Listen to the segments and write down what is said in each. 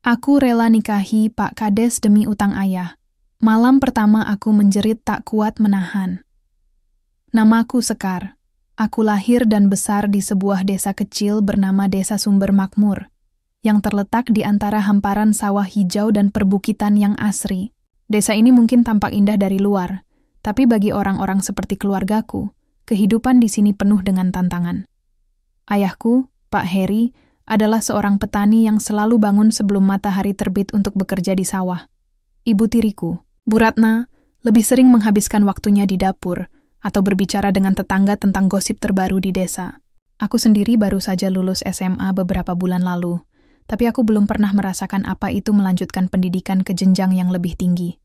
Aku rela nikahi Pak Kades demi utang ayah. Malam pertama aku menjerit tak kuat menahan. Namaku Sekar. Aku lahir dan besar di sebuah desa kecil bernama Desa Sumber Makmur, yang terletak di antara hamparan sawah hijau dan perbukitan yang asri. Desa ini mungkin tampak indah dari luar, tapi bagi orang-orang seperti keluargaku, kehidupan di sini penuh dengan tantangan. Ayahku, Pak Heri, adalah seorang petani yang selalu bangun sebelum matahari terbit untuk bekerja di sawah. Ibu tiriku, Bu Ratna, lebih sering menghabiskan waktunya di dapur atau berbicara dengan tetangga tentang gosip terbaru di desa. Aku sendiri baru saja lulus SMA beberapa bulan lalu, tapi aku belum pernah merasakan apa itu melanjutkan pendidikan ke jenjang yang lebih tinggi.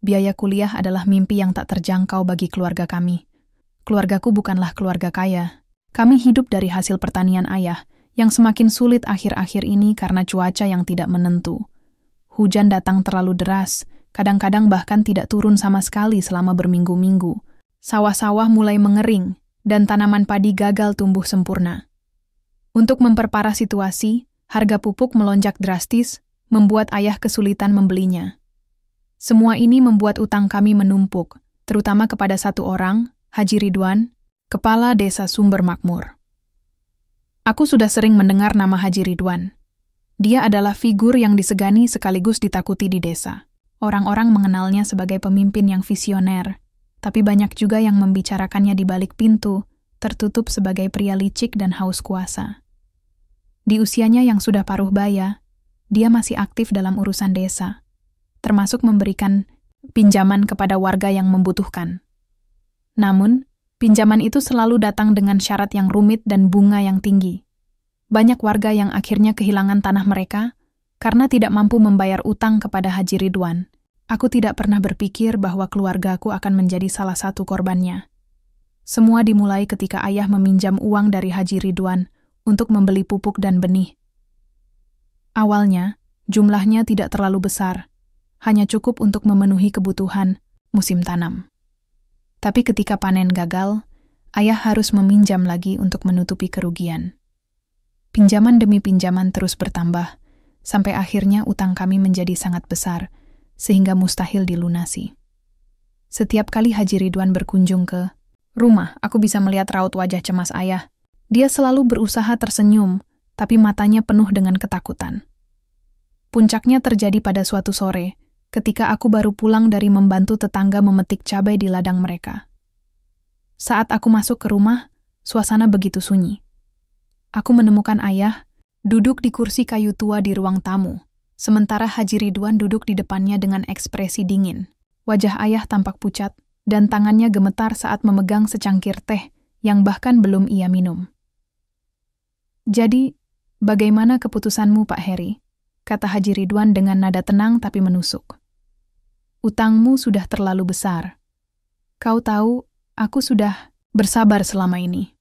Biaya kuliah adalah mimpi yang tak terjangkau bagi keluarga kami. Keluargaku bukanlah keluarga kaya. Kami hidup dari hasil pertanian ayah, yang semakin sulit akhir-akhir ini karena cuaca yang tidak menentu. Hujan datang terlalu deras, kadang-kadang bahkan tidak turun sama sekali selama berminggu-minggu. Sawah-sawah mulai mengering, dan tanaman padi gagal tumbuh sempurna. Untuk memperparah situasi, harga pupuk melonjak drastis, membuat ayah kesulitan membelinya. Semua ini membuat utang kami menumpuk, terutama kepada satu orang, Haji Ridwan, Kepala Desa Sumber Makmur. Aku sudah sering mendengar nama Haji Ridwan. Dia adalah figur yang disegani sekaligus ditakuti di desa. Orang-orang mengenalnya sebagai pemimpin yang visioner, tapi banyak juga yang membicarakannya di balik pintu, tertutup sebagai pria licik dan haus kuasa. Di usianya yang sudah paruh baya, dia masih aktif dalam urusan desa, termasuk memberikan pinjaman kepada warga yang membutuhkan. Namun, pinjaman itu selalu datang dengan syarat yang rumit dan bunga yang tinggi. Banyak warga yang akhirnya kehilangan tanah mereka karena tidak mampu membayar utang kepada Haji Ridwan. Aku tidak pernah berpikir bahwa keluargaku akan menjadi salah satu korbannya. Semua dimulai ketika ayah meminjam uang dari Haji Ridwan untuk membeli pupuk dan benih. Awalnya, jumlahnya tidak terlalu besar, hanya cukup untuk memenuhi kebutuhan musim tanam. Tapi ketika panen gagal, ayah harus meminjam lagi untuk menutupi kerugian. Pinjaman demi pinjaman terus bertambah, sampai akhirnya utang kami menjadi sangat besar, sehingga mustahil dilunasi. Setiap kali Haji Ridwan berkunjung ke rumah, aku bisa melihat raut wajah cemas ayah. Dia selalu berusaha tersenyum, tapi matanya penuh dengan ketakutan. Puncaknya terjadi pada suatu sore, ketika aku baru pulang dari membantu tetangga memetik cabai di ladang mereka. Saat aku masuk ke rumah, suasana begitu sunyi. Aku menemukan ayah duduk di kursi kayu tua di ruang tamu, sementara Haji Ridwan duduk di depannya dengan ekspresi dingin. Wajah ayah tampak pucat, dan tangannya gemetar saat memegang secangkir teh yang bahkan belum ia minum. "Jadi, bagaimana keputusanmu, Pak Heri?" kata Haji Ridwan dengan nada tenang tapi menusuk. "Utangmu sudah terlalu besar. Kau tahu, aku sudah bersabar selama ini."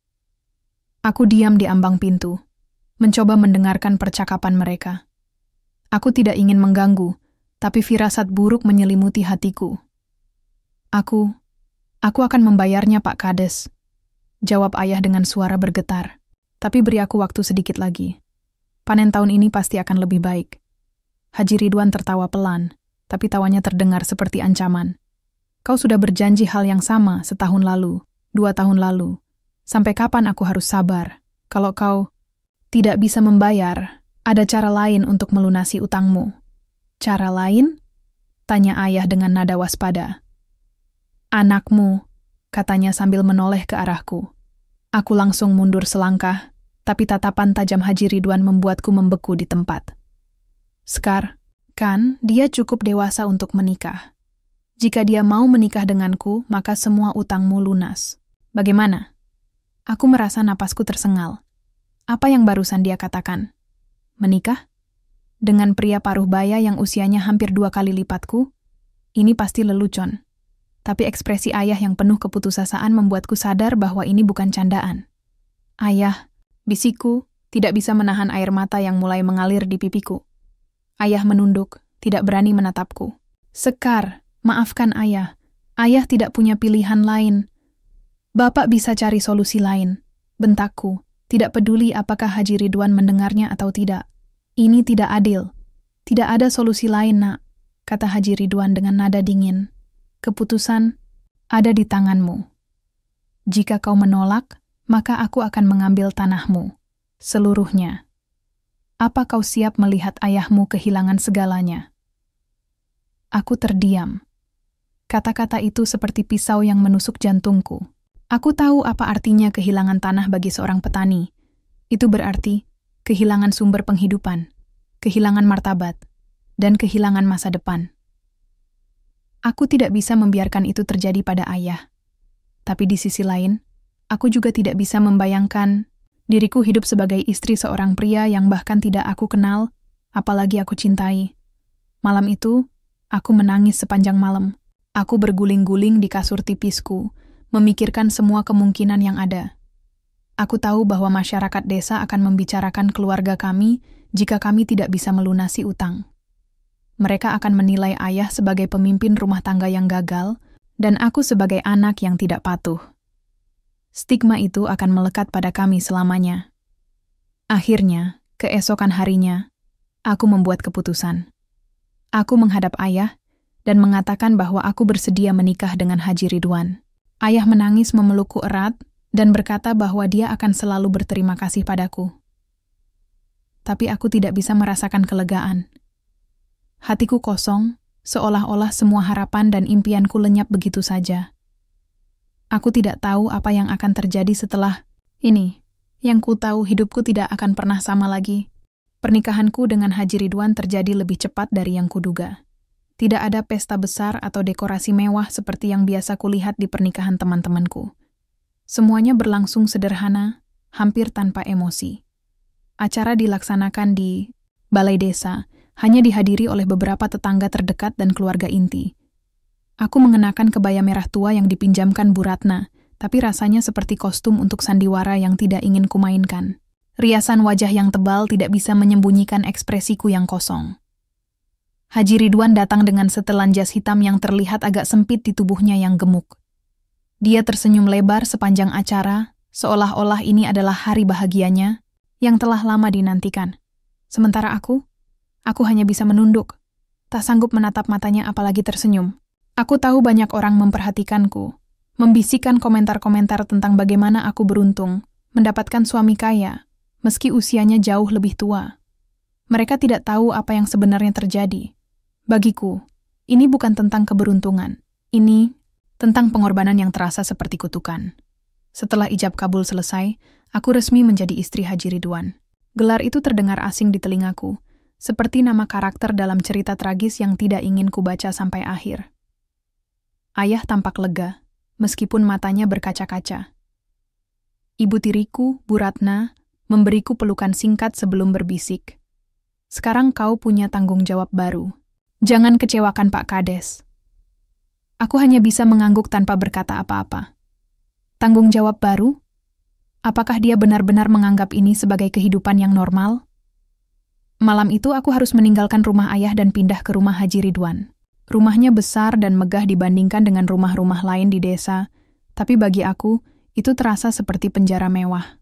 Aku diam di ambang pintu, mencoba mendengarkan percakapan mereka. Aku tidak ingin mengganggu, tapi firasat buruk menyelimuti hatiku. Aku akan membayarnya, Pak Kades," jawab ayah dengan suara bergetar. "Tapi beri aku waktu sedikit lagi. Panen tahun ini pasti akan lebih baik." Haji Ridwan tertawa pelan, tapi tawanya terdengar seperti ancaman. "Kau sudah berjanji hal yang sama setahun lalu, 2 tahun lalu. Sampai kapan aku harus sabar? Kalau kau tidak bisa membayar, ada cara lain untuk melunasi utangmu." "Cara lain?" tanya ayah dengan nada waspada. "Anakmu," katanya sambil menoleh ke arahku. Aku langsung mundur selangkah, tapi tatapan tajam Haji Ridwan membuatku membeku di tempat. "Sekar, kan dia cukup dewasa untuk menikah. Jika dia mau menikah denganku, maka semua utangmu lunas. Bagaimana?" Aku merasa napasku tersengal. Apa yang barusan dia katakan? Menikah? Dengan pria paruh baya yang usianya hampir 2 kali lipatku? Ini pasti lelucon. Tapi ekspresi ayah yang penuh keputusasaan membuatku sadar bahwa ini bukan candaan. "Ayah," bisikku, tidak bisa menahan air mata yang mulai mengalir di pipiku. Ayah menunduk, tidak berani menatapku. "Sekar, maafkan ayah. Ayah tidak punya pilihan lain. Bapak bisa cari solusi lain," bentakku, tidak peduli apakah Haji Ridwan mendengarnya atau tidak. "Ini tidak adil." Tidak ada solusi lain, Nak, kata Haji Ridwan dengan nada dingin. Keputusan ada di tanganmu. Jika kau menolak, maka aku akan mengambil tanahmu, seluruhnya. Apa kau siap melihat ayahmu kehilangan segalanya? Aku terdiam. Kata-kata itu seperti pisau yang menusuk jantungku. Aku tahu apa artinya kehilangan tanah bagi seorang petani. Itu berarti kehilangan sumber penghidupan, kehilangan martabat, dan kehilangan masa depan. Aku tidak bisa membiarkan itu terjadi pada ayah. Tapi di sisi lain, aku juga tidak bisa membayangkan diriku hidup sebagai istri seorang pria yang bahkan tidak aku kenal, apalagi aku cintai. Malam itu, aku menangis sepanjang malam. Aku berguling-guling di kasur tipisku, memikirkan semua kemungkinan yang ada. Aku tahu bahwa masyarakat desa akan membicarakan keluarga kami jika kami tidak bisa melunasi utang. Mereka akan menilai ayah sebagai pemimpin rumah tangga yang gagal, dan aku sebagai anak yang tidak patuh. Stigma itu akan melekat pada kami selamanya. Akhirnya, keesokan harinya, aku membuat keputusan. Aku menghadap ayah dan mengatakan bahwa aku bersedia menikah dengan Haji Ridwan. Ayah menangis memelukku erat dan berkata bahwa dia akan selalu berterima kasih padaku. Tapi aku tidak bisa merasakan kelegaan. Hatiku kosong, seolah-olah semua harapan dan impianku lenyap begitu saja. Aku tidak tahu apa yang akan terjadi setelah ini. Yang ku tahu hidupku tidak akan pernah sama lagi. Pernikahanku dengan Haji Ridwan terjadi lebih cepat dari yang kuduga. Tidak ada pesta besar atau dekorasi mewah seperti yang biasa kulihat di pernikahan teman-temanku. Semuanya berlangsung sederhana, hampir tanpa emosi. Acara dilaksanakan di balai desa, hanya dihadiri oleh beberapa tetangga terdekat dan keluarga inti. Aku mengenakan kebaya merah tua yang dipinjamkan Bu Ratna, tapi rasanya seperti kostum untuk sandiwara yang tidak ingin kumainkan. Riasan wajah yang tebal tidak bisa menyembunyikan ekspresiku yang kosong. Haji Ridwan datang dengan setelan jas hitam yang terlihat agak sempit di tubuhnya yang gemuk. Dia tersenyum lebar sepanjang acara, seolah-olah ini adalah hari bahagianya yang telah lama dinantikan. Sementara aku hanya bisa menunduk, tak sanggup menatap matanya apalagi tersenyum. Aku tahu banyak orang memperhatikanku, membisikkan komentar-komentar tentang bagaimana aku beruntung mendapatkan suami kaya, meski usianya jauh lebih tua. Mereka tidak tahu apa yang sebenarnya terjadi. Bagiku, ini bukan tentang keberuntungan. Ini tentang pengorbanan yang terasa seperti kutukan. Setelah ijab kabul selesai, aku resmi menjadi istri Haji Ridwan. Gelar itu terdengar asing di telingaku, seperti nama karakter dalam cerita tragis yang tidak ingin kubaca sampai akhir. Ayah tampak lega, meskipun matanya berkaca-kaca. Ibu tiriku, Bu Ratna, memberiku pelukan singkat sebelum berbisik. Sekarang kau punya tanggung jawab baru. Jangan kecewakan Pak Kades. Aku hanya bisa mengangguk tanpa berkata apa-apa. Tanggung jawab baru? Apakah dia benar-benar menganggap ini sebagai kehidupan yang normal? Malam itu aku harus meninggalkan rumah ayah dan pindah ke rumah Haji Ridwan. Rumahnya besar dan megah dibandingkan dengan rumah-rumah lain di desa, tapi bagi aku, itu terasa seperti penjara mewah.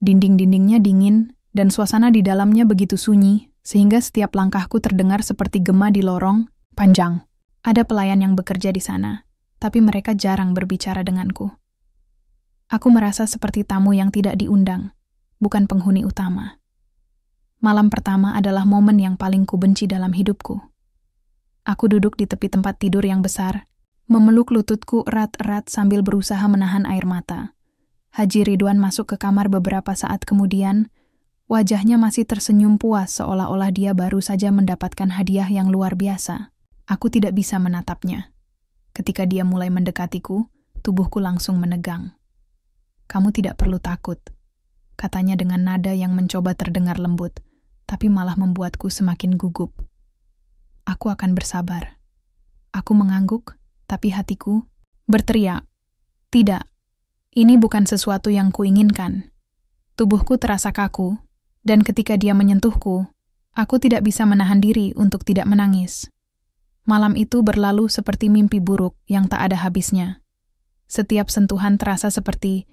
Dinding-dindingnya dingin, dan suasana di dalamnya begitu sunyi, sehingga setiap langkahku terdengar seperti gema di lorong panjang. Ada pelayan yang bekerja di sana, tapi mereka jarang berbicara denganku. Aku merasa seperti tamu yang tidak diundang, bukan penghuni utama. Malam pertama adalah momen yang paling kubenci dalam hidupku. Aku duduk di tepi tempat tidur yang besar, memeluk lututku erat-erat sambil berusaha menahan air mata. Haji Ridwan masuk ke kamar beberapa saat kemudian. Wajahnya masih tersenyum puas seolah-olah dia baru saja mendapatkan hadiah yang luar biasa. Aku tidak bisa menatapnya. Ketika dia mulai mendekatiku, tubuhku langsung menegang. "Kamu tidak perlu takut," katanya dengan nada yang mencoba terdengar lembut, tapi malah membuatku semakin gugup. "Aku akan bersabar." Aku mengangguk, tapi hatiku berteriak, "Tidak, ini bukan sesuatu yang kuinginkan." Tubuhku terasa kaku, dan ketika dia menyentuhku, aku tidak bisa menahan diri untuk tidak menangis. Malam itu berlalu seperti mimpi buruk yang tak ada habisnya. Setiap sentuhan terasa seperti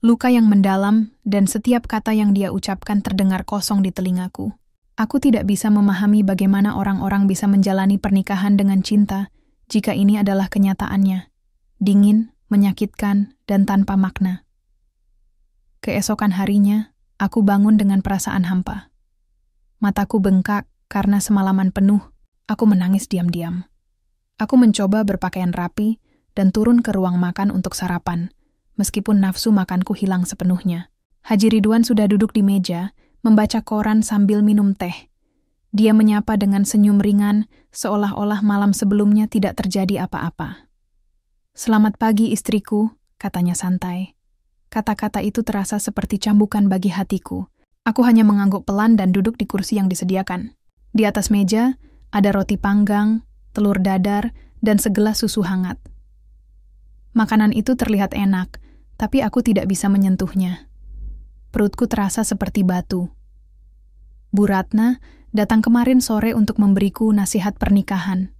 luka yang mendalam, dan setiap kata yang dia ucapkan terdengar kosong di telingaku. Aku tidak bisa memahami bagaimana orang-orang bisa menjalani pernikahan dengan cinta jika ini adalah kenyataannya. Dingin, menyakitkan, dan tanpa makna. Keesokan harinya, aku bangun dengan perasaan hampa. Mataku bengkak karena semalaman penuh, aku menangis diam-diam. Aku mencoba berpakaian rapi dan turun ke ruang makan untuk sarapan, meskipun nafsu makanku hilang sepenuhnya. Haji Ridwan sudah duduk di meja, membaca koran sambil minum teh. Dia menyapa dengan senyum ringan, seolah-olah malam sebelumnya tidak terjadi apa-apa. "Selamat pagi istriku," katanya santai. Kata-kata itu terasa seperti cambukan bagi hatiku. Aku hanya mengangguk pelan dan duduk di kursi yang disediakan. Di atas meja, ada roti panggang, telur dadar, dan segelas susu hangat. Makanan itu terlihat enak, tapi aku tidak bisa menyentuhnya. Perutku terasa seperti batu. Bu Ratna datang kemarin sore untuk memberiku nasihat pernikahan.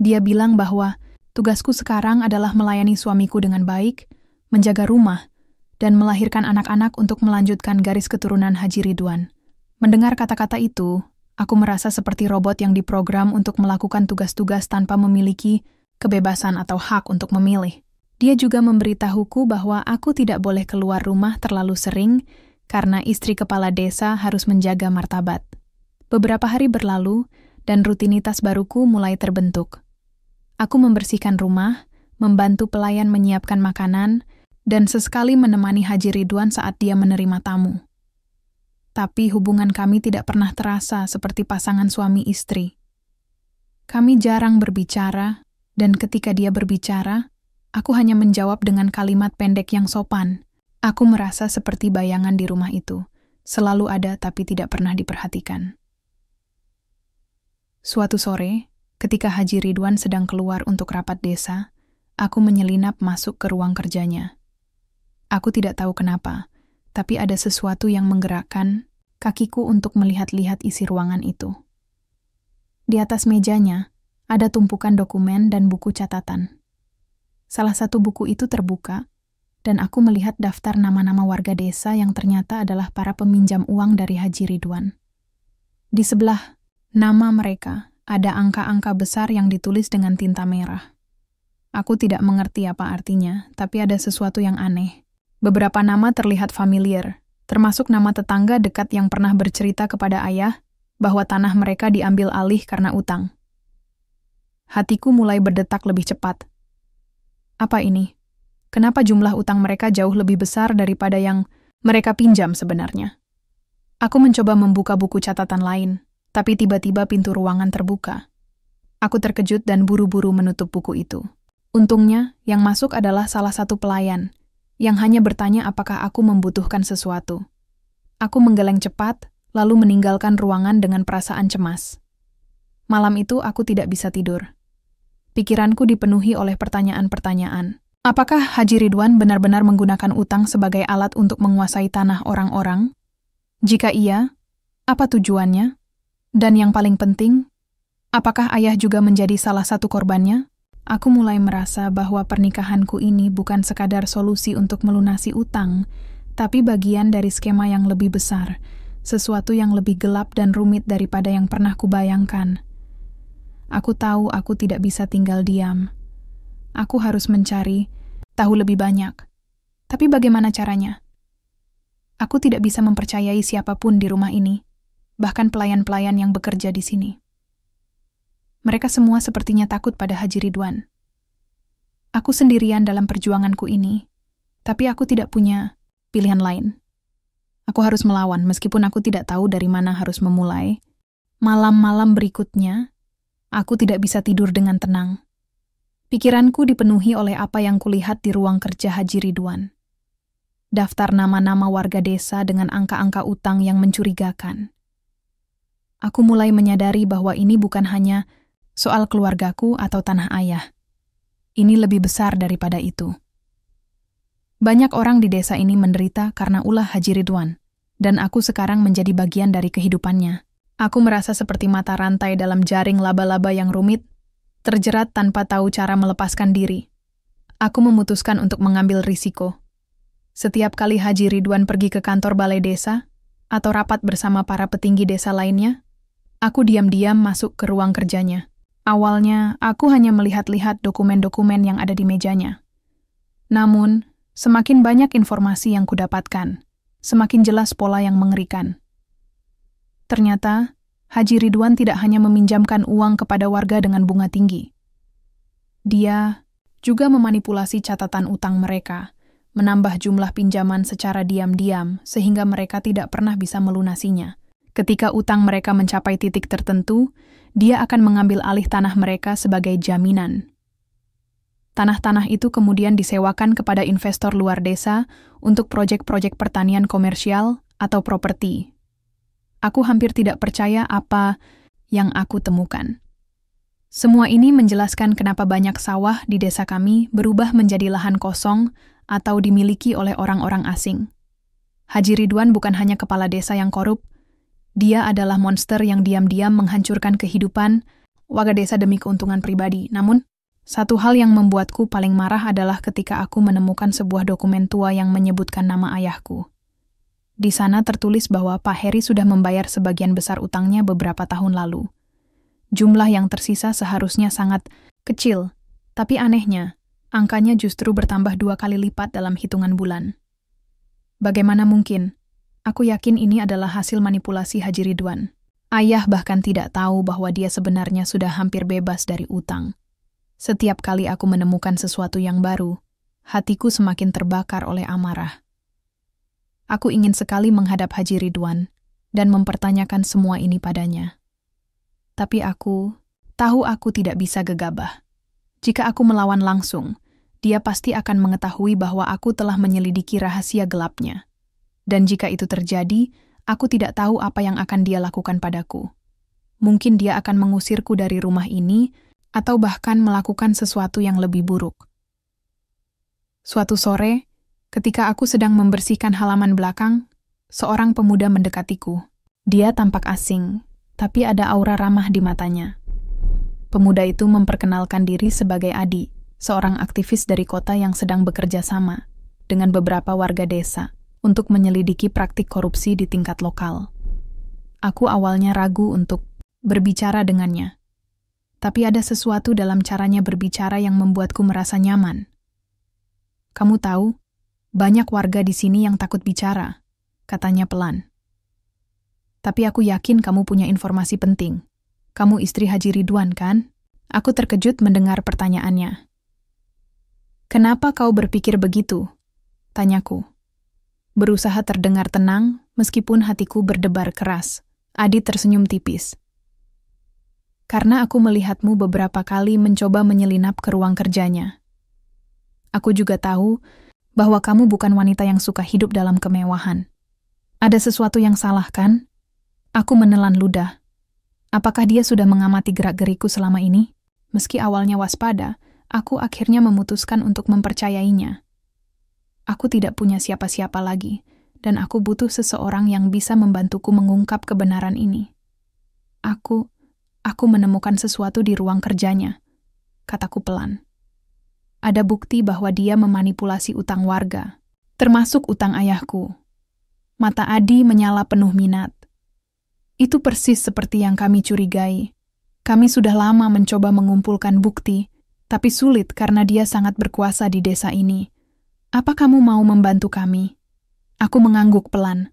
Dia bilang bahwa tugasku sekarang adalah melayani suamiku dengan baik, menjaga rumah, dan melahirkan anak-anak untuk melanjutkan garis keturunan Haji Ridwan. Mendengar kata-kata itu, aku merasa seperti robot yang diprogram untuk melakukan tugas-tugas tanpa memiliki kebebasan atau hak untuk memilih. Dia juga memberitahuku bahwa aku tidak boleh keluar rumah terlalu sering karena istri kepala desa harus menjaga martabat. Beberapa hari berlalu dan rutinitas baruku mulai terbentuk. Aku membersihkan rumah, membantu pelayan menyiapkan makanan, dan sesekali menemani Haji Ridwan saat dia menerima tamu. Tapi hubungan kami tidak pernah terasa seperti pasangan suami istri. Kami jarang berbicara, dan ketika dia berbicara, aku hanya menjawab dengan kalimat pendek yang sopan. Aku merasa seperti bayangan di rumah itu, selalu ada tapi tidak pernah diperhatikan. Suatu sore, ketika Haji Ridwan sedang keluar untuk rapat desa, aku menyelinap masuk ke ruang kerjanya. Aku tidak tahu kenapa, tapi ada sesuatu yang menggerakkan kakiku untuk melihat-lihat isi ruangan itu. Di atas mejanya, ada tumpukan dokumen dan buku catatan. Salah satu buku itu terbuka, dan aku melihat daftar nama-nama warga desa yang ternyata adalah para peminjam uang dari Haji Ridwan. Di sebelah nama mereka, ada angka-angka besar yang ditulis dengan tinta merah. Aku tidak mengerti apa artinya, tapi ada sesuatu yang aneh. Beberapa nama terlihat familiar, termasuk nama tetangga dekat yang pernah bercerita kepada ayah bahwa tanah mereka diambil alih karena utang. Hatiku mulai berdetak lebih cepat. Apa ini? Kenapa jumlah utang mereka jauh lebih besar daripada yang mereka pinjam sebenarnya? Aku mencoba membuka buku catatan lain, tapi tiba-tiba pintu ruangan terbuka. Aku terkejut dan buru-buru menutup buku itu. Untungnya, yang masuk adalah salah satu pelayan, yang hanya bertanya apakah aku membutuhkan sesuatu. Aku menggeleng cepat, lalu meninggalkan ruangan dengan perasaan cemas. Malam itu aku tidak bisa tidur. Pikiranku dipenuhi oleh pertanyaan-pertanyaan. Apakah Haji Ridwan benar-benar menggunakan utang sebagai alat untuk menguasai tanah orang-orang? Jika iya, apa tujuannya? Dan yang paling penting, apakah ayah juga menjadi salah satu korbannya? Aku mulai merasa bahwa pernikahanku ini bukan sekadar solusi untuk melunasi utang, tapi bagian dari skema yang lebih besar, sesuatu yang lebih gelap dan rumit daripada yang pernah kubayangkan. Aku tahu aku tidak bisa tinggal diam. Aku harus mencari, tahu lebih banyak. Tapi bagaimana caranya? Aku tidak bisa mempercayai siapapun di rumah ini, bahkan pelayan-pelayan yang bekerja di sini. Mereka semua sepertinya takut pada Haji Ridwan. Aku sendirian dalam perjuanganku ini, tapi aku tidak punya pilihan lain. Aku harus melawan meskipun aku tidak tahu dari mana harus memulai. Malam-malam berikutnya, aku tidak bisa tidur dengan tenang. Pikiranku dipenuhi oleh apa yang kulihat di ruang kerja Haji Ridwan. Daftar nama-nama warga desa dengan angka-angka utang yang mencurigakan. Aku mulai menyadari bahwa ini bukan hanya soal keluargaku atau tanah ayah. Ini lebih besar daripada itu. Banyak orang di desa ini menderita karena ulah Haji Ridwan, dan aku sekarang menjadi bagian dari kehidupannya. Aku merasa seperti mata rantai dalam jaring laba-laba yang rumit, terjerat tanpa tahu cara melepaskan diri. Aku memutuskan untuk mengambil risiko. Setiap kali Haji Ridwan pergi ke kantor balai desa, atau rapat bersama para petinggi desa lainnya? Aku diam-diam masuk ke ruang kerjanya. Awalnya, aku hanya melihat-lihat dokumen-dokumen yang ada di mejanya. Namun, semakin banyak informasi yang kudapatkan, semakin jelas pola yang mengerikan. Ternyata, Haji Ridwan tidak hanya meminjamkan uang kepada warga dengan bunga tinggi. Dia juga memanipulasi catatan utang mereka, menambah jumlah pinjaman secara diam-diam sehingga mereka tidak pernah bisa melunasinya. Ketika utang mereka mencapai titik tertentu, dia akan mengambil alih tanah mereka sebagai jaminan. Tanah-tanah itu kemudian disewakan kepada investor luar desa untuk proyek-proyek pertanian komersial atau properti. Aku hampir tidak percaya apa yang aku temukan. Semua ini menjelaskan kenapa banyak sawah di desa kami berubah menjadi lahan kosong atau dimiliki oleh orang-orang asing. Haji Ridwan bukan hanya kepala desa yang korup, dia adalah monster yang diam-diam menghancurkan kehidupan warga desa demi keuntungan pribadi. Namun, satu hal yang membuatku paling marah adalah ketika aku menemukan sebuah dokumen tua yang menyebutkan nama ayahku. Di sana tertulis bahwa Pak Heri sudah membayar sebagian besar utangnya beberapa tahun lalu. Jumlah yang tersisa seharusnya sangat kecil, tapi anehnya, angkanya justru bertambah 2 kali lipat dalam hitungan bulan. Bagaimana mungkin? Aku yakin ini adalah hasil manipulasi Haji Ridwan. Ayah bahkan tidak tahu bahwa dia sebenarnya sudah hampir bebas dari utang. Setiap kali aku menemukan sesuatu yang baru, hatiku semakin terbakar oleh amarah. Aku ingin sekali menghadap Haji Ridwan dan mempertanyakan semua ini padanya. Tapi aku tahu aku tidak bisa gegabah. Jika aku melawan langsung, dia pasti akan mengetahui bahwa aku telah menyelidiki rahasia gelapnya. Dan jika itu terjadi, aku tidak tahu apa yang akan dia lakukan padaku. Mungkin dia akan mengusirku dari rumah ini, atau bahkan melakukan sesuatu yang lebih buruk. Suatu sore, ketika aku sedang membersihkan halaman belakang, seorang pemuda mendekatiku. Dia tampak asing, tapi ada aura ramah di matanya. Pemuda itu memperkenalkan diri sebagai Adi, seorang aktivis dari kota yang sedang bekerja sama dengan beberapa warga desa untuk menyelidiki praktik korupsi di tingkat lokal. Aku awalnya ragu untuk berbicara dengannya, tapi ada sesuatu dalam caranya berbicara yang membuatku merasa nyaman. Kamu tahu, banyak warga di sini yang takut bicara, katanya pelan. Tapi aku yakin kamu punya informasi penting. Kamu istri Haji Ridwan, kan? Aku terkejut mendengar pertanyaannya. Kenapa kau berpikir begitu? Tanyaku. Berusaha terdengar tenang, meskipun hatiku berdebar keras. Adi tersenyum tipis. Karena aku melihatmu beberapa kali mencoba menyelinap ke ruang kerjanya. Aku juga tahu bahwa kamu bukan wanita yang suka hidup dalam kemewahan. Ada sesuatu yang salah, kan? Aku menelan ludah. Apakah dia sudah mengamati gerak-geriku selama ini? Meski awalnya waspada, aku akhirnya memutuskan untuk mempercayainya. Aku tidak punya siapa-siapa lagi, dan aku butuh seseorang yang bisa membantuku mengungkap kebenaran ini. Aku menemukan sesuatu di ruang kerjanya, kataku pelan. Ada bukti bahwa dia memanipulasi utang warga, termasuk utang ayahku. Mata Adi menyala penuh minat. Itu persis seperti yang kami curigai. Kami sudah lama mencoba mengumpulkan bukti, tapi sulit karena dia sangat berkuasa di desa ini. Apa kamu mau membantu kami? Aku mengangguk pelan.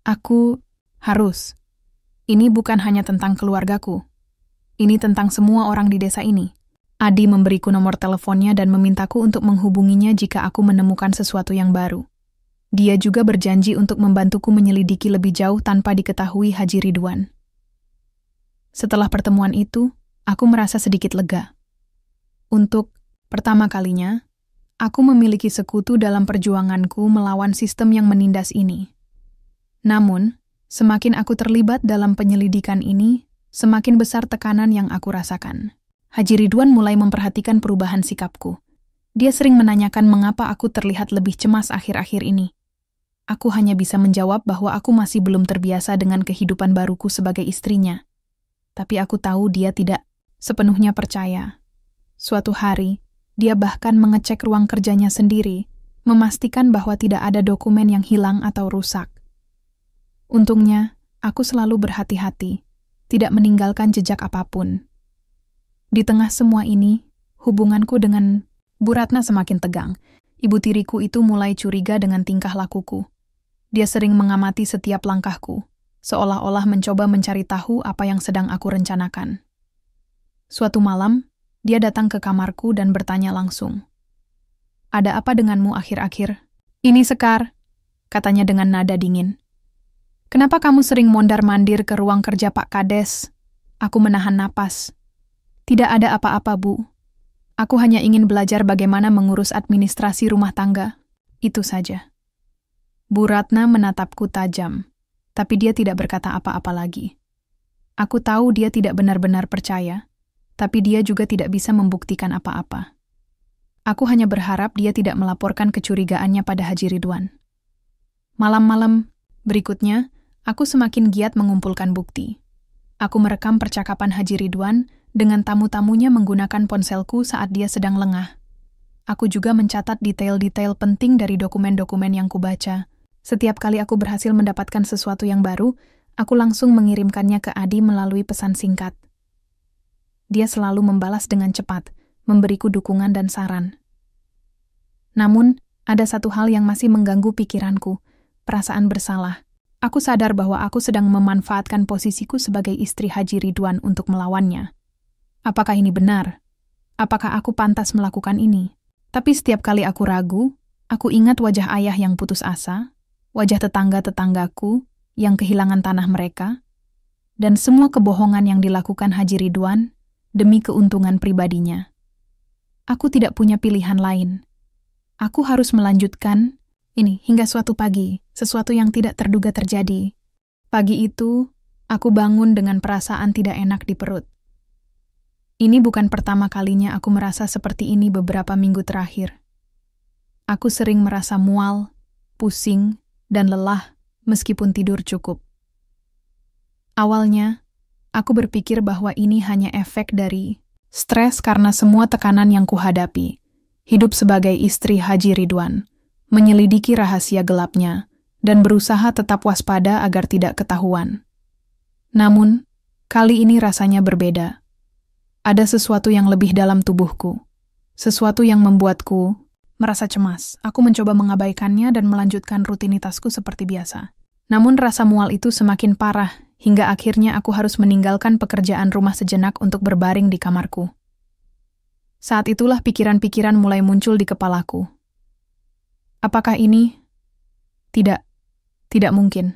Aku harus. Ini bukan hanya tentang keluargaku. Ini tentang semua orang di desa ini. Adi memberiku nomor teleponnya dan memintaku untuk menghubunginya jika aku menemukan sesuatu yang baru. Dia juga berjanji untuk membantuku menyelidiki lebih jauh tanpa diketahui Haji Ridwan. Setelah pertemuan itu, aku merasa sedikit lega. Untuk pertama kalinya, aku memiliki sekutu dalam perjuanganku melawan sistem yang menindas ini. Namun, semakin aku terlibat dalam penyelidikan ini, semakin besar tekanan yang aku rasakan. Haji Ridwan mulai memperhatikan perubahan sikapku. Dia sering menanyakan mengapa aku terlihat lebih cemas akhir-akhir ini. Aku hanya bisa menjawab bahwa aku masih belum terbiasa dengan kehidupan baruku sebagai istrinya. Tapi aku tahu dia tidak sepenuhnya percaya. Suatu hari, dia bahkan mengecek ruang kerjanya sendiri, memastikan bahwa tidak ada dokumen yang hilang atau rusak. Untungnya, aku selalu berhati-hati, tidak meninggalkan jejak apapun. Di tengah semua ini, hubunganku dengan Bu Ratna semakin tegang. Ibu tiriku itu mulai curiga dengan tingkah lakuku. Dia sering mengamati setiap langkahku, seolah-olah mencoba mencari tahu apa yang sedang aku rencanakan. Suatu malam, dia datang ke kamarku dan bertanya langsung. "Ada apa denganmu akhir-akhir?" "Ini Sekar," katanya dengan nada dingin. "Kenapa kamu sering mondar-mandir ke ruang kerja Pak Kades?" Aku menahan napas. "Tidak ada apa-apa, Bu. Aku hanya ingin belajar bagaimana mengurus administrasi rumah tangga. Itu saja." Bu Ratna menatapku tajam, tapi dia tidak berkata apa-apa lagi. Aku tahu dia tidak benar-benar percaya, tapi dia juga tidak bisa membuktikan apa-apa. Aku hanya berharap dia tidak melaporkan kecurigaannya pada Haji Ridwan. Malam-malam berikutnya, aku semakin giat mengumpulkan bukti. Aku merekam percakapan Haji Ridwan dengan tamu-tamunya menggunakan ponselku saat dia sedang lengah. Aku juga mencatat detail-detail penting dari dokumen-dokumen yang kubaca. Setiap kali aku berhasil mendapatkan sesuatu yang baru, aku langsung mengirimkannya ke Adi melalui pesan singkat. Dia selalu membalas dengan cepat, memberiku dukungan dan saran. Namun, ada satu hal yang masih mengganggu pikiranku, perasaan bersalah. Aku sadar bahwa aku sedang memanfaatkan posisiku sebagai istri Haji Ridwan untuk melawannya. Apakah ini benar? Apakah aku pantas melakukan ini? Tapi setiap kali aku ragu, aku ingat wajah ayah yang putus asa, wajah tetangga-tetanggaku yang kehilangan tanah mereka, dan semua kebohongan yang dilakukan Haji Ridwan demi keuntungan pribadinya. Aku tidak punya pilihan lain. Aku harus melanjutkan ini hingga suatu pagi, sesuatu yang tidak terduga terjadi. Pagi itu, aku bangun dengan perasaan tidak enak di perut. Ini bukan pertama kalinya aku merasa seperti ini beberapa minggu terakhir. Aku sering merasa mual, pusing, dan lelah meskipun tidur cukup. Awalnya, aku berpikir bahwa ini hanya efek dari stres karena semua tekanan yang kuhadapi. Hidup sebagai istri Haji Ridwan, menyelidiki rahasia gelapnya, dan berusaha tetap waspada agar tidak ketahuan. Namun, kali ini rasanya berbeda. Ada sesuatu yang lebih dalam tubuhku, sesuatu yang membuatku merasa cemas. Aku mencoba mengabaikannya dan melanjutkan rutinitasku seperti biasa. Namun rasa mual itu semakin parah, hingga akhirnya aku harus meninggalkan pekerjaan rumah sejenak untuk berbaring di kamarku. Saat itulah pikiran-pikiran mulai muncul di kepalaku. Apakah ini? Tidak mungkin.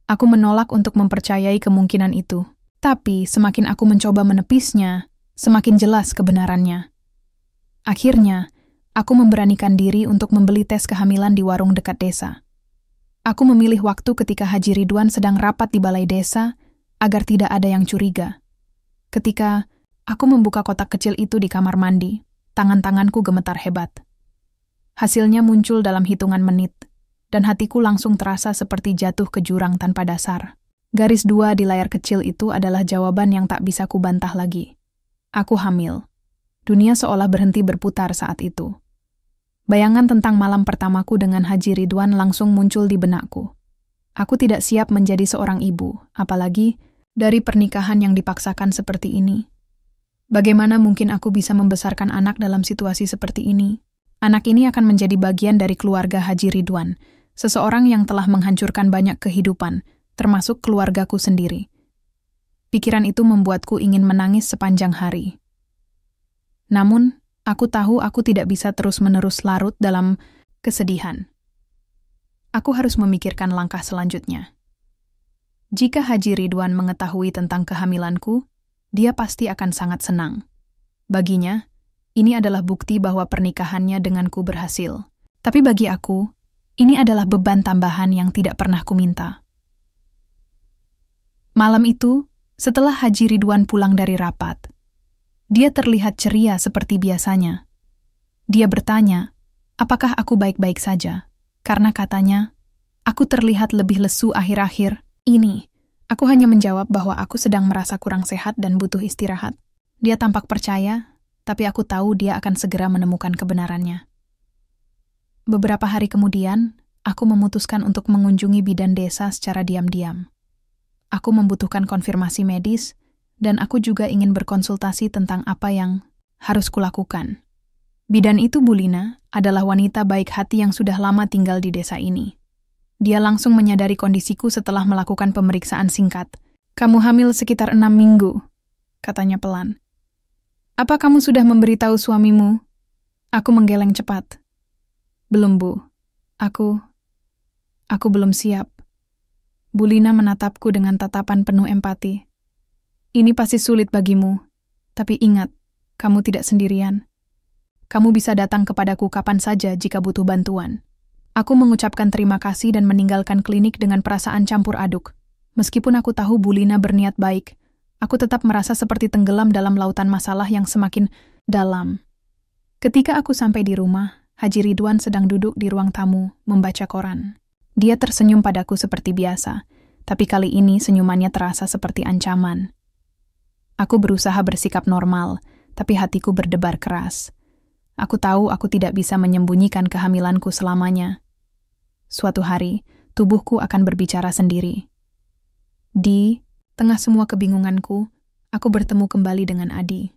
Aku menolak untuk mempercayai kemungkinan itu. Tapi semakin aku mencoba menepisnya, semakin jelas kebenarannya. Akhirnya, aku memberanikan diri untuk membeli tes kehamilan di warung dekat desa. Aku memilih waktu ketika Haji Ridwan sedang rapat di balai desa agar tidak ada yang curiga. Ketika aku membuka kotak kecil itu di kamar mandi, tangan-tanganku gemetar hebat. Hasilnya muncul dalam hitungan menit, dan hatiku langsung terasa seperti jatuh ke jurang tanpa dasar. Garis 2 di layar kecil itu adalah jawaban yang tak bisa kubantah lagi. Aku hamil. Dunia seolah berhenti berputar saat itu. Bayangan tentang malam pertamaku dengan Haji Ridwan langsung muncul di benakku. Aku tidak siap menjadi seorang ibu, apalagi dari pernikahan yang dipaksakan seperti ini. Bagaimana mungkin aku bisa membesarkan anak dalam situasi seperti ini? Anak ini akan menjadi bagian dari keluarga Haji Ridwan, seseorang yang telah menghancurkan banyak kehidupan, termasuk keluargaku sendiri. Pikiran itu membuatku ingin menangis sepanjang hari. Namun, aku tahu aku tidak bisa terus-menerus larut dalam kesedihan. Aku harus memikirkan langkah selanjutnya. Jika Haji Ridwan mengetahui tentang kehamilanku, dia pasti akan sangat senang. Baginya, ini adalah bukti bahwa pernikahannya denganku berhasil. Tapi bagi aku, ini adalah beban tambahan yang tidak pernah kuminta. Malam itu, setelah Haji Ridwan pulang dari rapat, dia terlihat ceria seperti biasanya. Dia bertanya, apakah aku baik-baik saja? Karena katanya, aku terlihat lebih lesu akhir-akhir ini. Aku hanya menjawab bahwa aku sedang merasa kurang sehat dan butuh istirahat. Dia tampak percaya, tapi aku tahu dia akan segera menemukan kebenarannya. Beberapa hari kemudian, aku memutuskan untuk mengunjungi bidan desa secara diam-diam. Aku membutuhkan konfirmasi medis, dan aku juga ingin berkonsultasi tentang apa yang harus kulakukan. Bidan itu, Bulina, adalah wanita baik hati yang sudah lama tinggal di desa ini. Dia langsung menyadari kondisiku setelah melakukan pemeriksaan singkat. "Kamu hamil sekitar 6 minggu," katanya pelan. "Apa kamu sudah memberitahu suamimu?" Aku menggeleng cepat. "Belum, Bu. Aku belum siap." Bulina menatapku dengan tatapan penuh empati. "Ini pasti sulit bagimu, tapi ingat, kamu tidak sendirian. Kamu bisa datang kepadaku kapan saja jika butuh bantuan." Aku mengucapkan terima kasih dan meninggalkan klinik dengan perasaan campur aduk. Meskipun aku tahu Bulina berniat baik, aku tetap merasa seperti tenggelam dalam lautan masalah yang semakin dalam. Ketika aku sampai di rumah, Haji Ridwan sedang duduk di ruang tamu, membaca koran. Dia tersenyum padaku seperti biasa, tapi kali ini senyumannya terasa seperti ancaman. Aku berusaha bersikap normal, tapi hatiku berdebar keras. Aku tahu aku tidak bisa menyembunyikan kehamilanku selamanya. Suatu hari, tubuhku akan berbicara sendiri. Di tengah semua kebingunganku, aku bertemu kembali dengan Adi.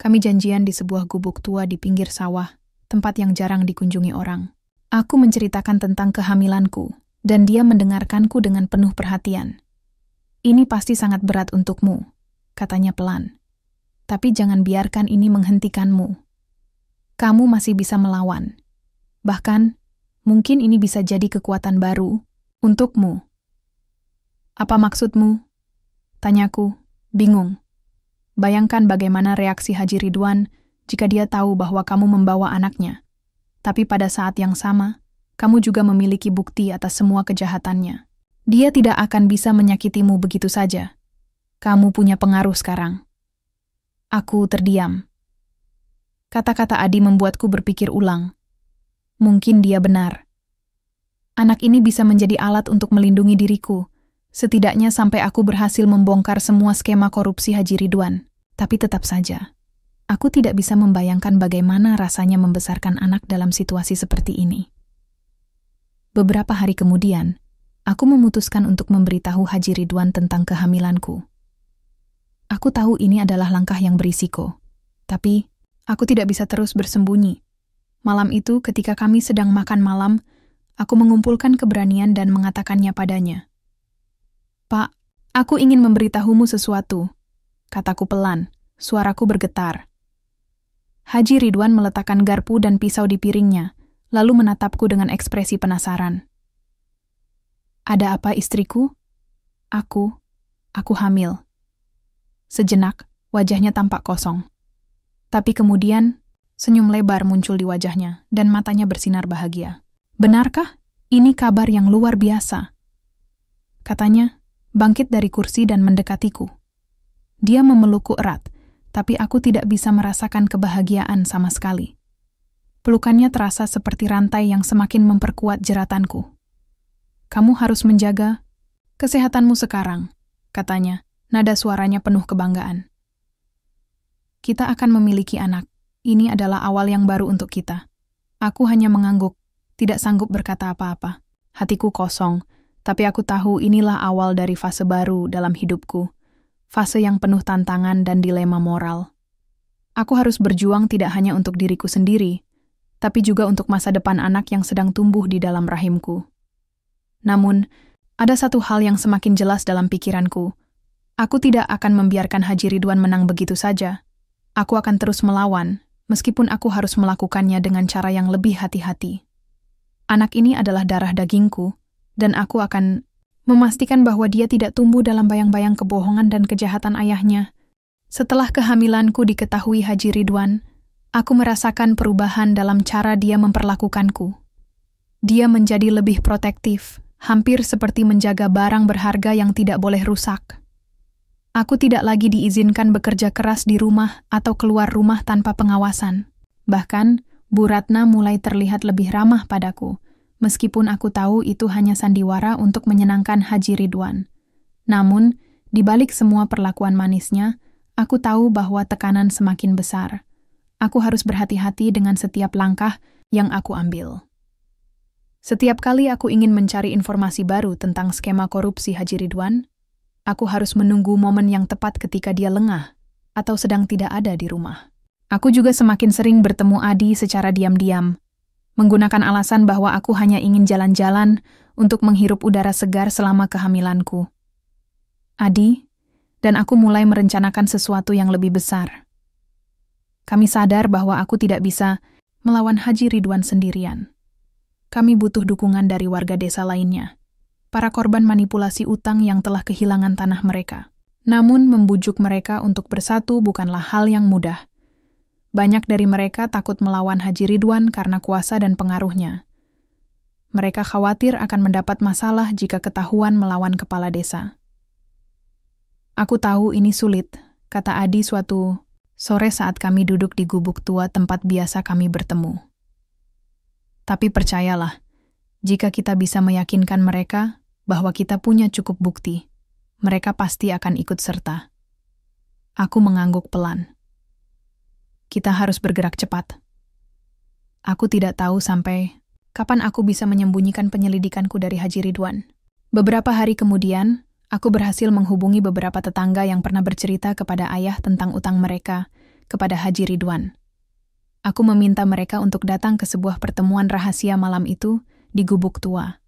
Kami janjian di sebuah gubuk tua di pinggir sawah, tempat yang jarang dikunjungi orang. Aku menceritakan tentang kehamilanku, dan dia mendengarkanku dengan penuh perhatian. "Ini pasti sangat berat untukmu," katanya pelan. "Tapi jangan biarkan ini menghentikanmu. Kamu masih bisa melawan. Bahkan, mungkin ini bisa jadi kekuatan baru untukmu." "Apa maksudmu?" tanyaku, bingung. Bayangkan bagaimana reaksi Haji Ridwan jika dia tahu bahwa kamu membawa anaknya. Tapi pada saat yang sama, kamu juga memiliki bukti atas semua kejahatannya. Dia tidak akan bisa menyakitimu begitu saja. Kamu punya pengaruh sekarang. Aku terdiam. Kata-kata Adi membuatku berpikir ulang. Mungkin dia benar. Anak ini bisa menjadi alat untuk melindungi diriku, setidaknya sampai aku berhasil membongkar semua skema korupsi Haji Ridwan. Tapi tetap saja, aku tidak bisa membayangkan bagaimana rasanya membesarkan anak dalam situasi seperti ini. Beberapa hari kemudian, aku memutuskan untuk memberitahu Haji Ridwan tentang kehamilanku. Aku tahu ini adalah langkah yang berisiko, tapi aku tidak bisa terus bersembunyi. Malam itu, ketika kami sedang makan malam, aku mengumpulkan keberanian dan mengatakannya padanya. "Pak, aku ingin memberitahumu sesuatu," kataku pelan, suaraku bergetar. Haji Ridwan meletakkan garpu dan pisau di piringnya, lalu menatapku dengan ekspresi penasaran. "Ada apa, istriku?" Aku hamil." Sejenak, wajahnya tampak kosong. Tapi kemudian, senyum lebar muncul di wajahnya dan matanya bersinar bahagia. "Benarkah? Ini kabar yang luar biasa," katanya, bangkit dari kursi dan mendekatiku. Dia memelukku erat, tapi aku tidak bisa merasakan kebahagiaan sama sekali. Pelukannya terasa seperti rantai yang semakin memperkuat jeratanku. "Kamu harus menjaga kesehatanmu sekarang," katanya, nada suaranya penuh kebanggaan. "Kita akan memiliki anak. Ini adalah awal yang baru untuk kita." Aku hanya mengangguk, tidak sanggup berkata apa-apa. Hatiku kosong, tapi aku tahu inilah awal dari fase baru dalam hidupku. Fase yang penuh tantangan dan dilema moral. Aku harus berjuang tidak hanya untuk diriku sendiri, tapi juga untuk masa depan anak yang sedang tumbuh di dalam rahimku. Namun, ada satu hal yang semakin jelas dalam pikiranku. Aku tidak akan membiarkan Haji Ridwan menang begitu saja. Aku akan terus melawan, meskipun aku harus melakukannya dengan cara yang lebih hati-hati. Anak ini adalah darah dagingku, dan aku akan memastikan bahwa dia tidak tumbuh dalam bayang-bayang kebohongan dan kejahatan ayahnya. Setelah kehamilanku diketahui Haji Ridwan, aku merasakan perubahan dalam cara dia memperlakukanku. Dia menjadi lebih protektif, hampir seperti menjaga barang berharga yang tidak boleh rusak. Aku tidak lagi diizinkan bekerja keras di rumah atau keluar rumah tanpa pengawasan. Bahkan, Bu Ratna mulai terlihat lebih ramah padaku, meskipun aku tahu itu hanya sandiwara untuk menyenangkan Haji Ridwan. Namun, di balik semua perlakuan manisnya, aku tahu bahwa tekanan semakin besar. Aku harus berhati-hati dengan setiap langkah yang aku ambil. Setiap kali aku ingin mencari informasi baru tentang skema korupsi Haji Ridwan, aku harus menunggu momen yang tepat ketika dia lengah atau sedang tidak ada di rumah. Aku juga semakin sering bertemu Adi secara diam-diam, menggunakan alasan bahwa aku hanya ingin jalan-jalan untuk menghirup udara segar selama kehamilanku. Adi dan aku mulai merencanakan sesuatu yang lebih besar. Kami sadar bahwa aku tidak bisa melawan Haji Ridwan sendirian. Kami butuh dukungan dari warga desa lainnya, para korban manipulasi utang yang telah kehilangan tanah mereka. Namun membujuk mereka untuk bersatu bukanlah hal yang mudah. Banyak dari mereka takut melawan Haji Ridwan karena kuasa dan pengaruhnya. Mereka khawatir akan mendapat masalah jika ketahuan melawan kepala desa. Aku tahu ini sulit, kata Adi suatu sore saat kami duduk di gubuk tua tempat biasa kami bertemu. Tapi percayalah, jika kita bisa meyakinkan mereka bahwa kita punya cukup bukti, mereka pasti akan ikut serta. Aku mengangguk pelan. Kita harus bergerak cepat. Aku tidak tahu sampai kapan aku bisa menyembunyikan penyelidikanku dari Haji Ridwan. Beberapa hari kemudian, aku berhasil menghubungi beberapa tetangga yang pernah bercerita kepada ayah tentang utang mereka kepada Haji Ridwan. Aku meminta mereka untuk datang ke sebuah pertemuan rahasia malam itu di gubuk tua.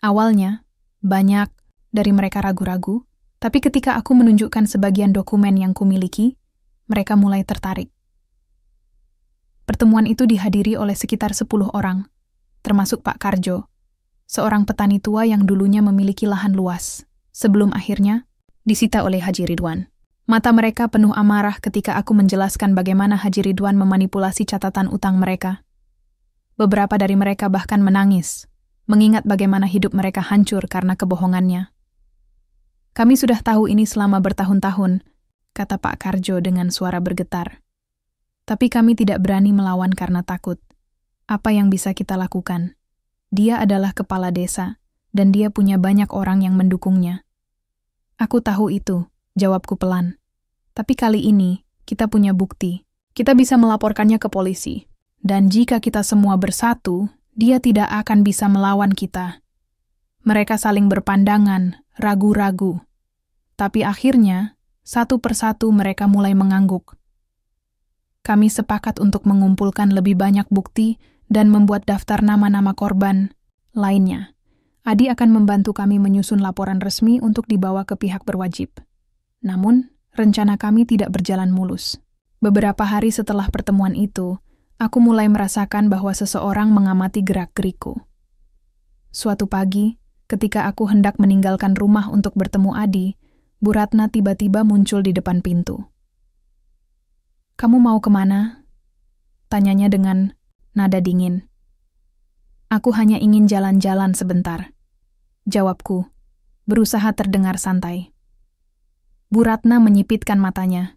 Awalnya, banyak dari mereka ragu-ragu, tapi ketika aku menunjukkan sebagian dokumen yang kumiliki, mereka mulai tertarik. Pertemuan itu dihadiri oleh sekitar 10 orang, termasuk Pak Karjo, seorang petani tua yang dulunya memiliki lahan luas, sebelum akhirnya disita oleh Haji Ridwan. Mata mereka penuh amarah ketika aku menjelaskan bagaimana Haji Ridwan memanipulasi catatan utang mereka. Beberapa dari mereka bahkan menangis, mengingat bagaimana hidup mereka hancur karena kebohongannya. Kami sudah tahu ini selama bertahun-tahun, kata Pak Karjo dengan suara bergetar. Tapi kami tidak berani melawan karena takut. Apa yang bisa kita lakukan? Dia adalah kepala desa, dan dia punya banyak orang yang mendukungnya. Aku tahu itu, jawabku pelan. Tapi kali ini, kita punya bukti. Kita bisa melaporkannya ke polisi. Dan jika kita semua bersatu, dia tidak akan bisa melawan kita. Mereka saling berpandangan, ragu-ragu. Tapi akhirnya, satu persatu mereka mulai mengangguk. Kami sepakat untuk mengumpulkan lebih banyak bukti dan membuat daftar nama-nama korban lainnya. Adi akan membantu kami menyusun laporan resmi untuk dibawa ke pihak berwajib. Namun, rencana kami tidak berjalan mulus. Beberapa hari setelah pertemuan itu, aku mulai merasakan bahwa seseorang mengamati gerak-gerikku. Suatu pagi, ketika aku hendak meninggalkan rumah untuk bertemu Adi, Bu Ratna tiba-tiba muncul di depan pintu. "Kamu mau kemana?" tanyanya dengan nada dingin. "Aku hanya ingin jalan-jalan sebentar," jawabku, berusaha terdengar santai. Bu Ratna menyipitkan matanya.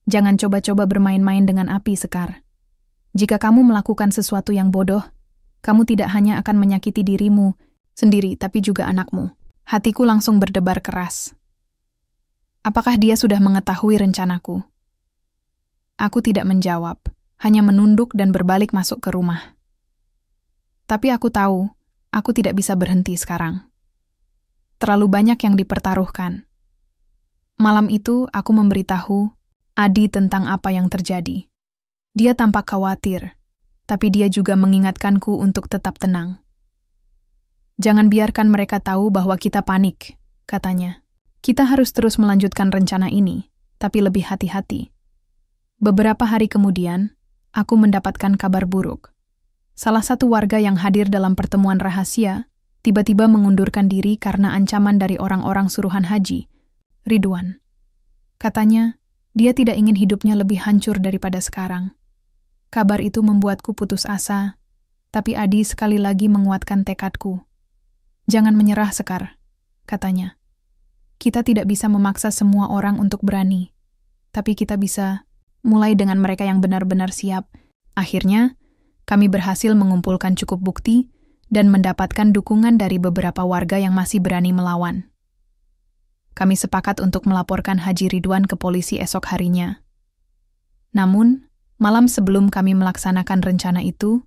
"Jangan coba-coba bermain-main dengan api, Sekar. Jika kamu melakukan sesuatu yang bodoh, kamu tidak hanya akan menyakiti dirimu sendiri, tapi juga anakmu." Hatiku langsung berdebar keras. Apakah dia sudah mengetahui rencanaku? Aku tidak menjawab, hanya menunduk dan berbalik masuk ke rumah. Tapi aku tahu, aku tidak bisa berhenti sekarang. Terlalu banyak yang dipertaruhkan. Malam itu, aku memberitahu Adi tentang apa yang terjadi. Dia tampak khawatir, tapi dia juga mengingatkanku untuk tetap tenang. "Jangan biarkan mereka tahu bahwa kita panik," katanya. "Kita harus terus melanjutkan rencana ini, tapi lebih hati-hati." Beberapa hari kemudian, aku mendapatkan kabar buruk. Salah satu warga yang hadir dalam pertemuan rahasia tiba-tiba mengundurkan diri karena ancaman dari orang-orang suruhan Haji Ridwan. Katanya, dia tidak ingin hidupnya lebih hancur daripada sekarang. Kabar itu membuatku putus asa, tapi Adi sekali lagi menguatkan tekadku. "Jangan menyerah, Sekar," katanya. "Kita tidak bisa memaksa semua orang untuk berani, tapi kita bisa mulai dengan mereka yang benar-benar siap." Akhirnya, kami berhasil mengumpulkan cukup bukti dan mendapatkan dukungan dari beberapa warga yang masih berani melawan. Kami sepakat untuk melaporkan Haji Ridwan ke polisi esok harinya. Namun, malam sebelum kami melaksanakan rencana itu,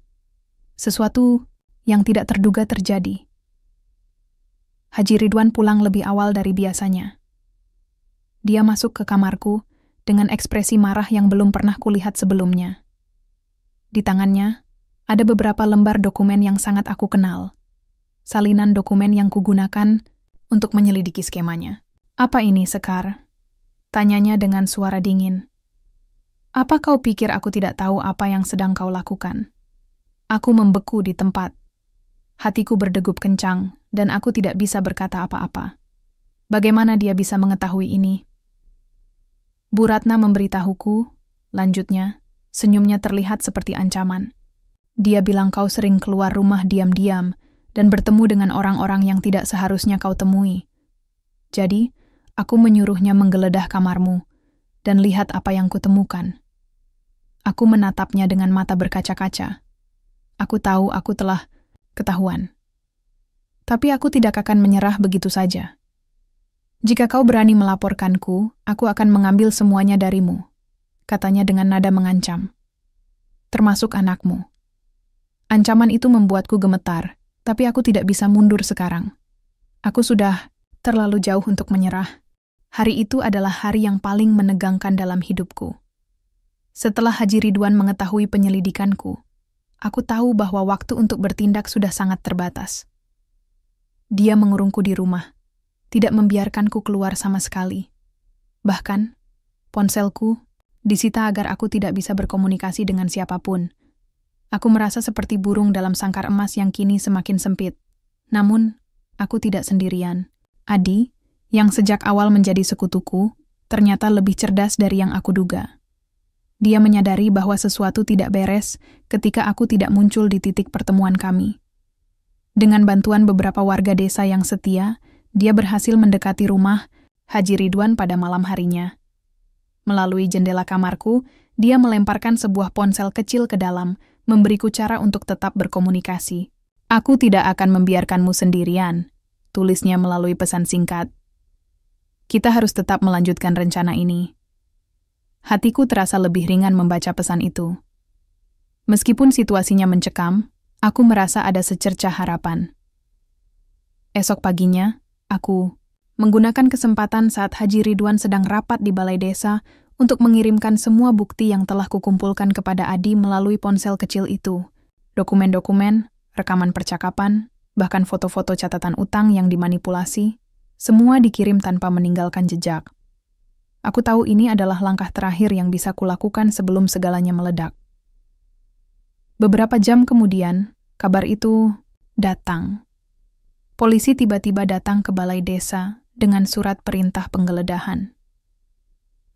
sesuatu yang tidak terduga terjadi. Haji Ridwan pulang lebih awal dari biasanya. Dia masuk ke kamarku dengan ekspresi marah yang belum pernah kulihat sebelumnya. Di tangannya, ada beberapa lembar dokumen yang sangat aku kenal. Salinan dokumen yang kugunakan untuk menyelidiki skemanya. "Apa ini, Sekar?" tanyanya dengan suara dingin. "Apa kau pikir aku tidak tahu apa yang sedang kau lakukan?" Aku membeku di tempat. Hatiku berdegup kencang, dan aku tidak bisa berkata apa-apa. Bagaimana dia bisa mengetahui ini? Bu Ratna memberitahuku, lanjutnya, senyumnya terlihat seperti ancaman. Dia bilang kau sering keluar rumah diam-diam dan bertemu dengan orang-orang yang tidak seharusnya kau temui. Jadi, aku menyuruhnya menggeledah kamarmu dan lihat apa yang kutemukan. Aku menatapnya dengan mata berkaca-kaca. Aku tahu aku telah ketahuan. Tapi aku tidak akan menyerah begitu saja. "Jika kau berani melaporkanku, aku akan mengambil semuanya darimu," katanya dengan nada mengancam. "Termasuk anakmu." Ancaman itu membuatku gemetar, tapi aku tidak bisa mundur sekarang. Aku sudah terlalu jauh untuk menyerah. Hari itu adalah hari yang paling menegangkan dalam hidupku. Setelah Haji Ridwan mengetahui penyelidikanku, aku tahu bahwa waktu untuk bertindak sudah sangat terbatas. Dia mengurungku di rumah, tidak membiarkanku keluar sama sekali. Bahkan, ponselku disita agar aku tidak bisa berkomunikasi dengan siapapun. Aku merasa seperti burung dalam sangkar emas yang kini semakin sempit. Namun, aku tidak sendirian. Adi, yang sejak awal menjadi sekutuku, ternyata lebih cerdas dari yang aku duga. Dia menyadari bahwa sesuatu tidak beres ketika aku tidak muncul di titik pertemuan kami. Dengan bantuan beberapa warga desa yang setia, dia berhasil mendekati rumah Haji Ridwan pada malam harinya. Melalui jendela kamarku, dia melemparkan sebuah ponsel kecil ke dalam, memberiku cara untuk tetap berkomunikasi. "Aku tidak akan membiarkanmu sendirian," tulisnya melalui pesan singkat. "Kita harus tetap melanjutkan rencana ini." Hatiku terasa lebih ringan membaca pesan itu. Meskipun situasinya mencekam, aku merasa ada secercah harapan. Esok paginya, aku menggunakan kesempatan saat Haji Ridwan sedang rapat di balai desa untuk mengirimkan semua bukti yang telah kukumpulkan kepada Adi melalui ponsel kecil itu. Dokumen-dokumen, rekaman percakapan, bahkan foto-foto catatan utang yang dimanipulasi, semua dikirim tanpa meninggalkan jejak. Aku tahu ini adalah langkah terakhir yang bisa kulakukan sebelum segalanya meledak. Beberapa jam kemudian, kabar itu datang. Polisi tiba-tiba datang ke balai desa dengan surat perintah penggeledahan.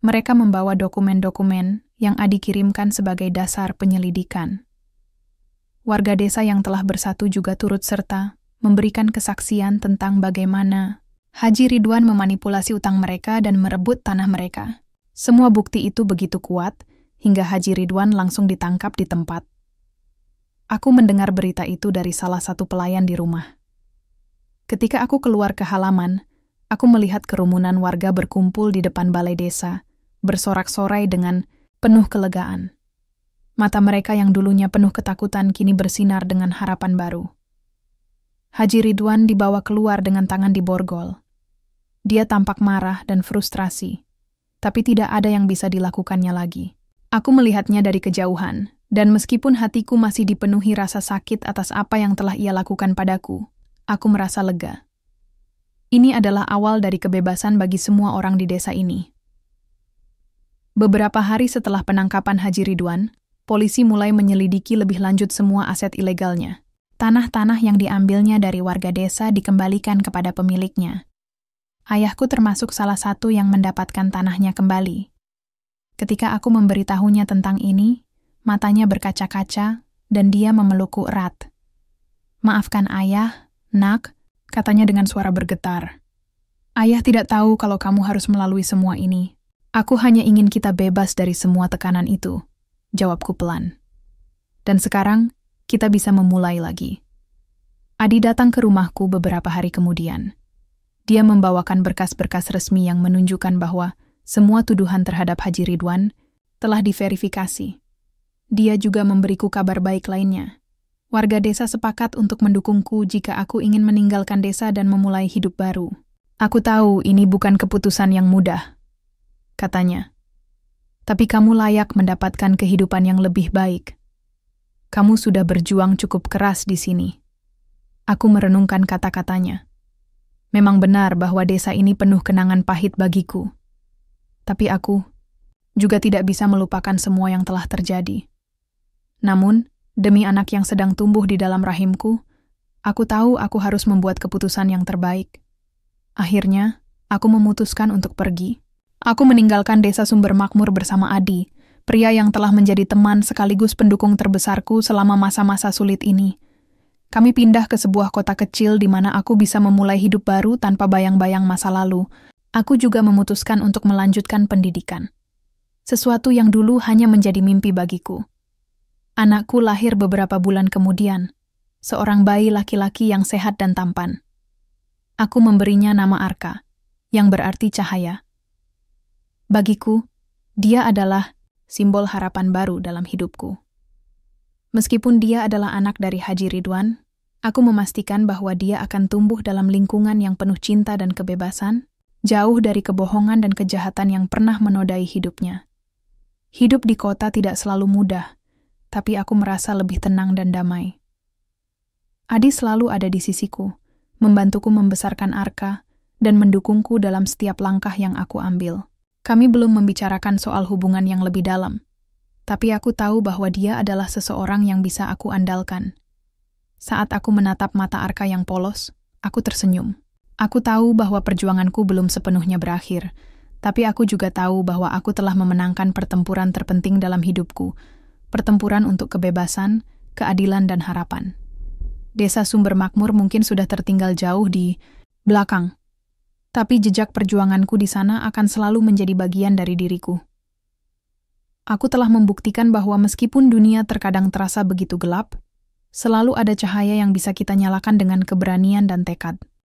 Mereka membawa dokumen-dokumen yang Adi kirimkan sebagai dasar penyelidikan. Warga desa yang telah bersatu juga turut serta memberikan kesaksian tentang bagaimana Haji Ridwan memanipulasi utang mereka dan merebut tanah mereka. Semua bukti itu begitu kuat hingga Haji Ridwan langsung ditangkap di tempat. Aku mendengar berita itu dari salah satu pelayan di rumah. Ketika aku keluar ke halaman, aku melihat kerumunan warga berkumpul di depan balai desa, bersorak-sorai dengan penuh kelegaan. Mata mereka yang dulunya penuh ketakutan kini bersinar dengan harapan baru. Haji Ridwan dibawa keluar dengan tangan diborgol. Dia tampak marah dan frustrasi, tapi tidak ada yang bisa dilakukannya lagi. Aku melihatnya dari kejauhan, dan meskipun hatiku masih dipenuhi rasa sakit atas apa yang telah ia lakukan padaku, aku merasa lega. Ini adalah awal dari kebebasan bagi semua orang di desa ini. Beberapa hari setelah penangkapan Haji Ridwan, polisi mulai menyelidiki lebih lanjut semua aset ilegalnya. Tanah-tanah yang diambilnya dari warga desa dikembalikan kepada pemiliknya. Ayahku termasuk salah satu yang mendapatkan tanahnya kembali. Ketika aku memberitahunya tentang ini, matanya berkaca-kaca dan dia memelukku erat. "Maafkan ayah, nak," katanya dengan suara bergetar. "Ayah tidak tahu kalau kamu harus melalui semua ini. Aku hanya ingin kita bebas dari semua tekanan itu," jawabku pelan. "Dan sekarang, kita bisa memulai lagi." Adi datang ke rumahku beberapa hari kemudian. Dia membawakan berkas-berkas resmi yang menunjukkan bahwa semua tuduhan terhadap Haji Ridwan telah diverifikasi. Dia juga memberiku kabar baik lainnya. Warga desa sepakat untuk mendukungku jika aku ingin meninggalkan desa dan memulai hidup baru. Aku tahu ini bukan keputusan yang mudah, katanya. Tapi kamu layak mendapatkan kehidupan yang lebih baik. Kamu sudah berjuang cukup keras di sini. Aku merenungkan kata-katanya. Memang benar bahwa desa ini penuh kenangan pahit bagiku. Tapi aku juga tidak bisa melupakan semua yang telah terjadi. Namun, demi anak yang sedang tumbuh di dalam rahimku, aku tahu aku harus membuat keputusan yang terbaik. Akhirnya, aku memutuskan untuk pergi. Aku meninggalkan desa Sumber Makmur bersama Adi, pria yang telah menjadi teman sekaligus pendukung terbesarku selama masa-masa sulit ini. Kami pindah ke sebuah kota kecil di mana aku bisa memulai hidup baru tanpa bayang-bayang masa lalu. Aku juga memutuskan untuk melanjutkan pendidikan. Sesuatu yang dulu hanya menjadi mimpi bagiku. Anakku lahir beberapa bulan kemudian, seorang bayi laki-laki yang sehat dan tampan. Aku memberinya nama Arka, yang berarti cahaya. Bagiku, dia adalah simbol harapan baru dalam hidupku. Meskipun dia adalah anak dari Haji Ridwan, aku memastikan bahwa dia akan tumbuh dalam lingkungan yang penuh cinta dan kebebasan, jauh dari kebohongan dan kejahatan yang pernah menodai hidupnya. Hidup di kota tidak selalu mudah, tapi aku merasa lebih tenang dan damai. Adi selalu ada di sisiku, membantuku membesarkan Arka, dan mendukungku dalam setiap langkah yang aku ambil. Kami belum membicarakan soal hubungan yang lebih dalam, tapi aku tahu bahwa dia adalah seseorang yang bisa aku andalkan. Saat aku menatap mata Arka yang polos, aku tersenyum. Aku tahu bahwa perjuanganku belum sepenuhnya berakhir, tapi aku juga tahu bahwa aku telah memenangkan pertempuran terpenting dalam hidupku, pertempuran untuk kebebasan, keadilan, dan harapan. Desa Sumber Makmur mungkin sudah tertinggal jauh di belakang, tapi jejak perjuanganku di sana akan selalu menjadi bagian dari diriku. Aku telah membuktikan bahwa meskipun dunia terkadang terasa begitu gelap, selalu ada cahaya yang bisa kita nyalakan dengan keberanian dan tekad.